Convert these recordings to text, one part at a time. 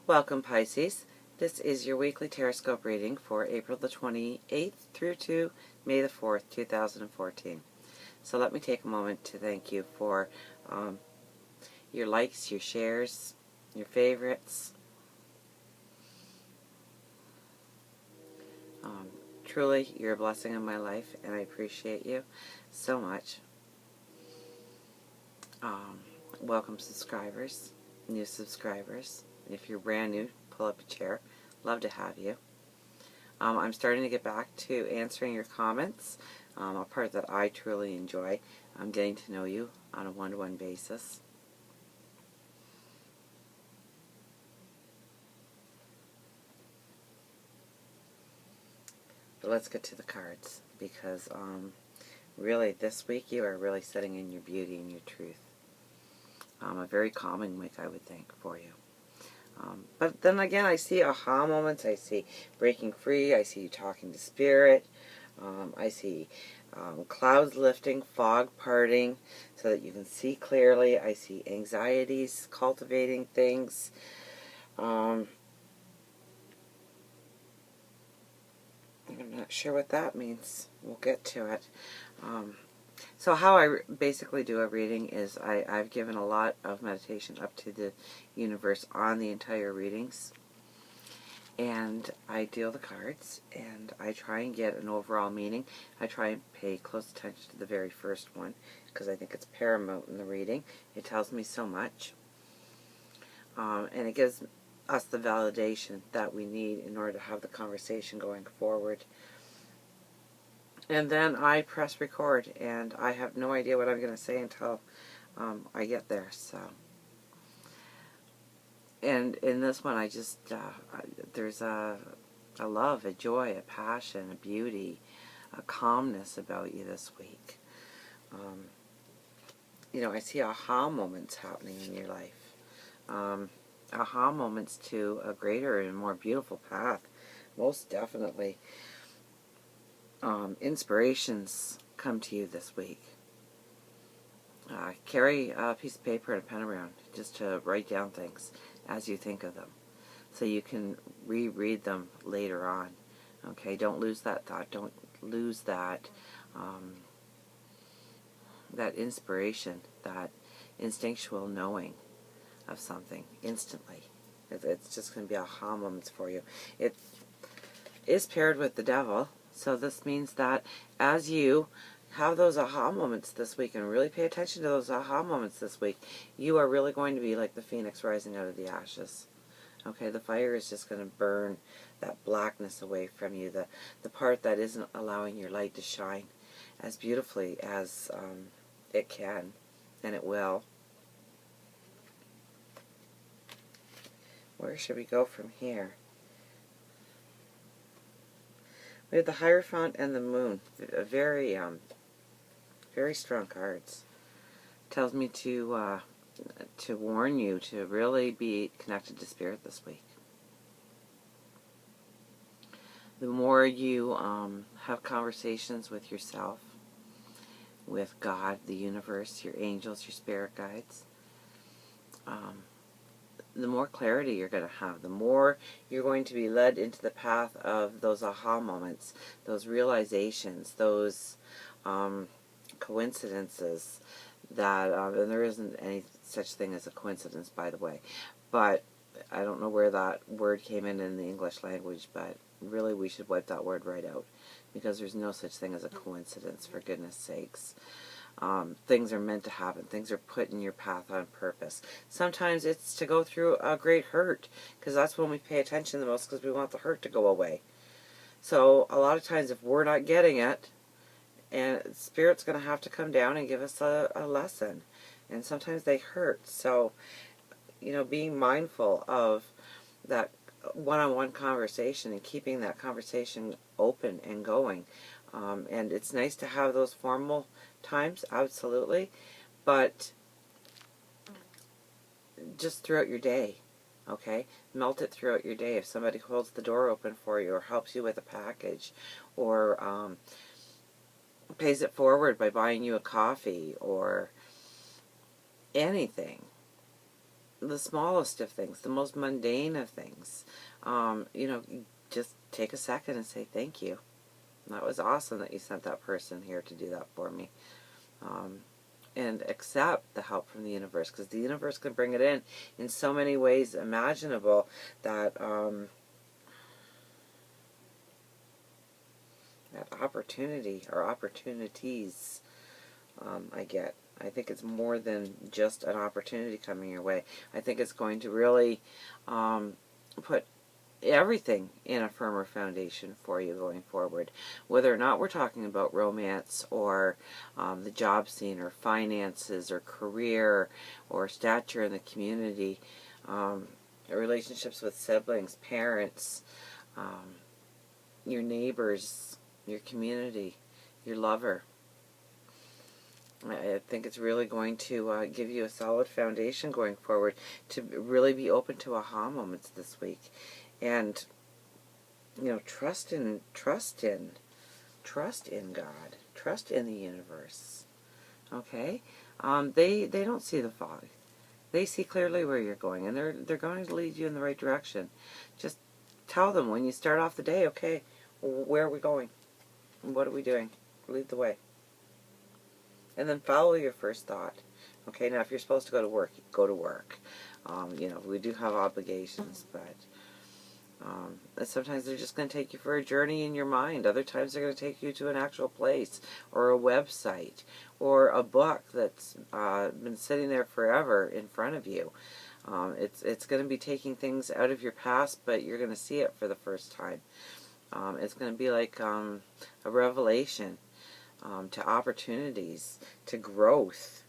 Welcome, Pisces. This is your weekly Teroscope reading for April the 28th through to May the 4th, 2014. So let me take a moment to thank you for your likes, your shares, your favorites. Truly, you're a blessing in my life, and I appreciate you so much. Welcome, subscribers, new subscribers. If you're brand new, pull up a chair. Love to have you. I'm starting to get back to answering your comments, a part that I truly enjoy. I'm getting to know you on a one-to-one basis. But let's get to the cards, because really this week you are really sitting in your beauty and your truth. A very calming week, I would think, for you. But then again, I see aha moments, I see breaking free, I see you talking to spirit, I see clouds lifting, fog parting, so that you can see clearly. I see anxieties, cultivating things. I'm not sure what that means. We'll get to it. So how I basically do a reading is I've given a lot of meditation up to the universe on the entire readings. And I deal the cards, and I try and get an overall meaning. I try and pay close attention to the very first one, because I think it's paramount in the reading. It tells me so much. And it gives us the validation that we need in order to have the conversation going forward. And then I press record, and I have no idea what I'm going to say until I get there. So, and in this one, I just there's a love, a joy, a passion, a beauty, a calmness about you this week. You know, I see aha moments happening in your life. Aha moments to a greater and more beautiful path, most definitely. Inspirations come to you this week. Carry a piece of paper and a pen around just to write down things as you think of them, so you can reread them later on. Okay, don't lose that thought. Don't lose that that inspiration, that instinctual knowing of something instantly. It's just going to be aha moments for you. It is paired with the devil. So this means that as you have those aha moments this week, and really pay attention to those aha moments this week, you are really going to be like the phoenix rising out of the ashes. Okay, the fire is just going to burn that blackness away from you, the part that isn't allowing your light to shine as beautifully as it can, and it will. Where should we go from here? We have the Hierophant and the Moon. Very, very strong cards. Tells me to warn you to really be connected to Spirit this week. The more you have conversations with yourself, with God, the universe, your angels, your spirit guides, the more clarity you're going to have, the more you're going to be led into the path of those aha moments, those realizations, those coincidences that, and there isn't any such thing as a coincidence, by the way, but I don't know where that word came in the English language, but really we should wipe that word right out, because there's no such thing as a coincidence, for goodness sakes. Things are meant to happen. Things are put in your path on purpose. Sometimes it's to go through a great hurt, because that's when we pay attention the most, because we want the hurt to go away. So a lot of times if we're not getting it, and Spirit's going to have to come down and give us a lesson. And sometimes they hurt. So, you know, being mindful of that one-on-one conversation and keeping that conversation open and going. And it's nice to have those formal times, absolutely, but just throughout your day, okay? Melt it throughout your day. If somebody holds the door open for you, or helps you with a package, or pays it forward by buying you a coffee, or anything, the smallest of things, the most mundane of things. You know, just take a second and say thank you. That was awesome that you sent that person here to do that for me. And accept the help from the universe, because the universe can bring it in so many ways imaginable that that opportunity or opportunities I get. I think it's more than just an opportunity coming your way. I think it's going to really put everything in a firmer foundation for you going forward. Whether or not we're talking about romance or the job scene or finances or career or stature in the community, relationships with siblings, parents, your neighbors, your community, your lover. I think it's really going to give you a solid foundation going forward to really be open to aha moments this week. And, you know, trust in God, trust in the universe. Okay? They don't see the fog. They see clearly where you're going, and they're going to lead you in the right direction. Just tell them when you start off the day, okay, where are we going? What are we doing? Lead the way. And then follow your first thought. Okay, now if you're supposed to go to work, go to work. You know, we do have obligations, but sometimes they're just going to take you for a journey in your mind. Other times they're going to take you to an actual place or a website or a book that's been sitting there forever in front of you. It's going to be taking things out of your past, but you're going to see it for the first time. It's going to be like a revelation to opportunities, to growth,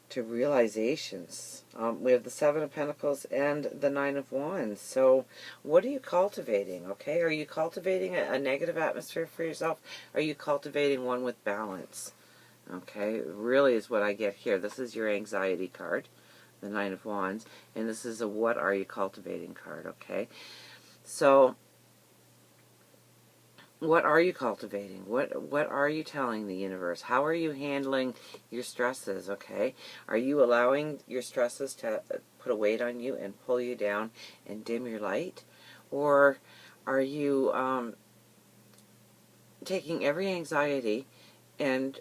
to realizations. We have the Seven of Pentacles and the Nine of Wands. So what are you cultivating, okay? Are you cultivating a negative atmosphere for yourself? Are you cultivating one with balance? Okay, really is what I get here. This is your anxiety card, the Nine of Wands, and this is a what are you cultivating card, okay? So what are you cultivating? What are you telling the universe? How are you handling your stresses, okay? Are you allowing your stresses to put a weight on you and pull you down and dim your light? Or are you taking every anxiety and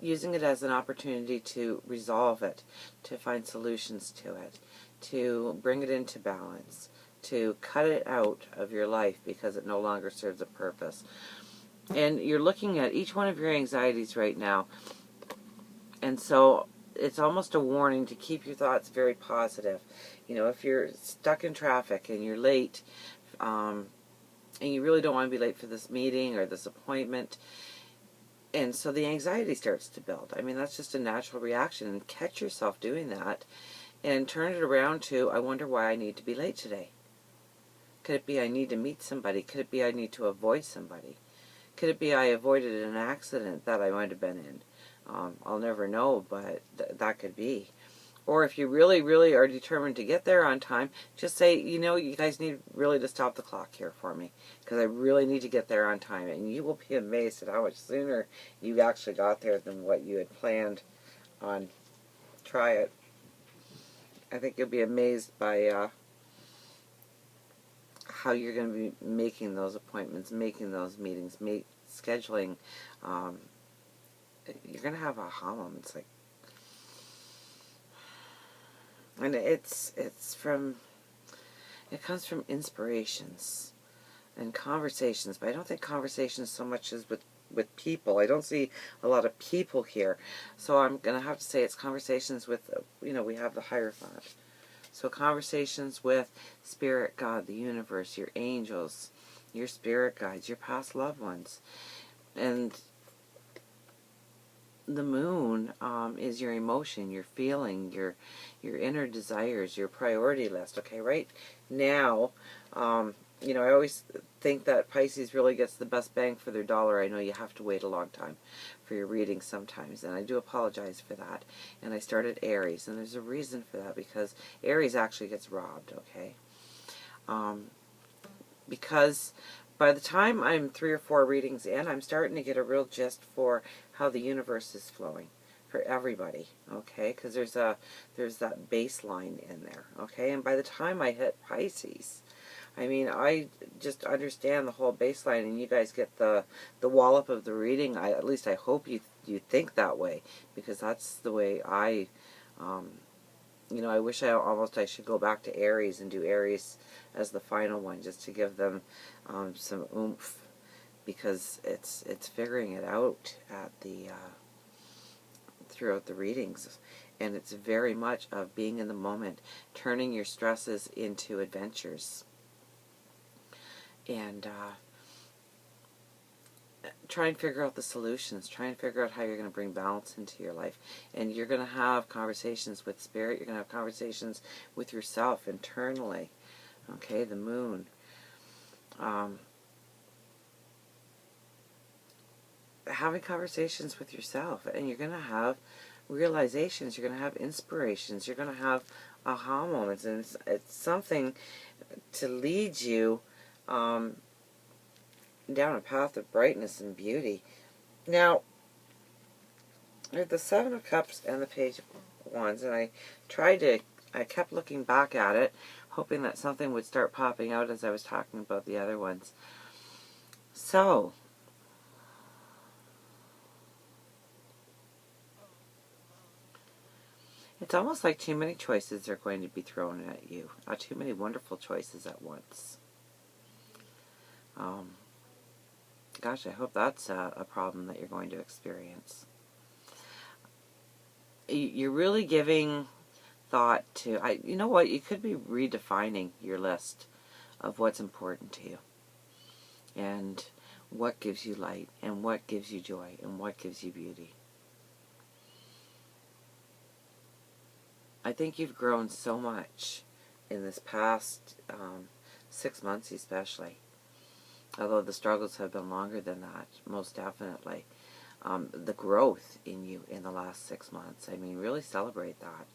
using it as an opportunity to resolve it, to find solutions to it, to bring it into balance, to cut it out of your life because it no longer serves a purpose? And you're looking at each one of your anxieties right now, and so it's almost a warning to keep your thoughts very positive. You know, if you're stuck in traffic and you're late, and you really don't want to be late for this meeting or this appointment, and so the anxiety starts to build. I mean, that's just a natural reaction, and catch yourself doing that and turn it around to, I wonder why I need to be late today. Could it be I need to meet somebody? Could it be I need to avoid somebody? Could it be I avoided an accident that I might have been in? I'll never know, but that could be. Or if you really, really are determined to get there on time, just say, you know, you guys need really to stop the clock here for me, because I really need to get there on time. And you will be amazed at how much sooner you actually got there than what you had planned on. Try it. I think you'll be amazed by how you're going to be making those appointments, making those meetings, scheduling. You're going to have aha moments, like, and it comes from inspirations and conversations, but I don't think conversations so much as with people. I don't see a lot of people here, so I'm going to have to say it's conversations with, you know, we have the Hierophant. So conversations with Spirit, God, the universe, your angels, your spirit guides, your past loved ones. And the moon is your emotion, your feeling, your inner desires, your priority list. Okay, right now, you know, I always think that Pisces really gets the best bang for their dollar. I know you have to wait a long time for your reading sometimes, and I do apologize for that. And I started Aries, and there's a reason for that, because Aries actually gets robbed, okay? Because by the time I'm 3 or 4 readings in, I'm starting to get a real gist for how the universe is flowing, for everybody, okay? Because there's that baseline in there, okay? And by the time I hit Pisces, I mean, I just understand the whole baseline, and you guys get the wallop of the reading. At least I hope you think that way, because that's the way I, you know, I wish I should go back to Aries and do Aries as the final one, just to give them some oomph, because it's figuring it out at the throughout the readings, and it's very much of being in the moment, turning your stresses into adventures, and try and figure out the solutions. Try and figure out how you're going to bring balance into your life. And you're going to have conversations with Spirit. You're going to have conversations with yourself internally. Okay, the moon. Having conversations with yourself. And you're going to have realizations. You're going to have inspirations. You're going to have aha moments. And it's something to lead you down a path of brightness and beauty. Now, there's the Seven of Cups and the Page of Wands, and I kept looking back at it, hoping that something would start popping out as I was talking about the other ones. So, it's almost like too many choices are going to be thrown at you. Too many wonderful choices at once. Gosh, I hope that's a problem that you're going to experience. You're really giving thought to, you know what, you could be redefining your list of what's important to you, and what gives you light, and what gives you joy, and what gives you beauty. I think you've grown so much in this past 6 months especially. Although the struggles have been longer than that, most definitely. The growth in you in the last 6 months, I mean, really celebrate that.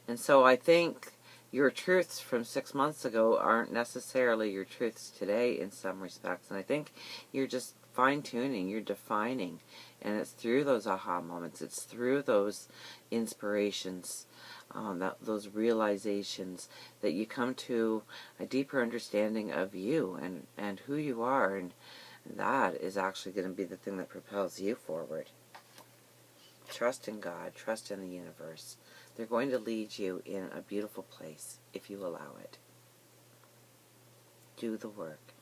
And so I think your truths from 6 months ago aren't necessarily your truths today in some respects. And I think you're just fine-tuning, you're defining. And it's through those aha moments, it's through those inspirations, those realizations, that you come to a deeper understanding of you and who you are, and that is actually going to be the thing that propels you forward. Trust in God, trust in the universe. They're going to lead you in a beautiful place if you allow it. Do the work.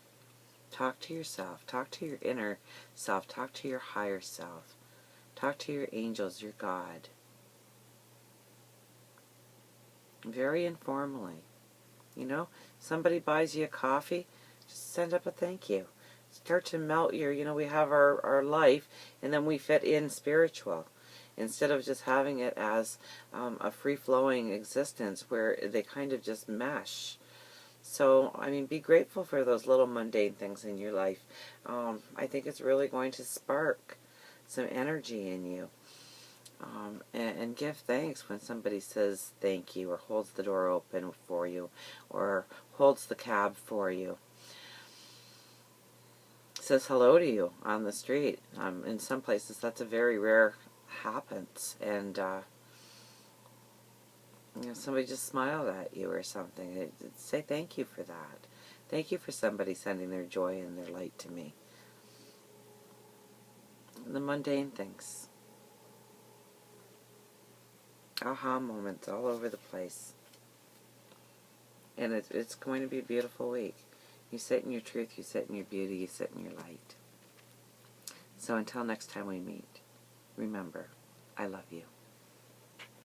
Talk to yourself, talk to your inner self, talk to your higher self, talk to your angels, your God. Very informally. You know, somebody buys you a coffee, just send up a thank you. Start to melt your, you know, we have our life, and then we fit in spiritual, instead of just having it as a free-flowing existence where they kind of just mesh. So, I mean, be grateful for those little mundane things in your life. I think it's really going to spark some energy in you. And give thanks when somebody says thank you, or holds the door open for you, or holds the cab for you, says hello to you on the street. In some places that's a very rare happens, and you know, somebody just smiled at you or something. Say thank you for that. Thank you for somebody sending their joy and their light to me. The mundane things. Aha moments all over the place. And it's going to be a beautiful week. You sit in your truth, you sit in your beauty, you sit in your light. So until next time we meet, remember, I love you.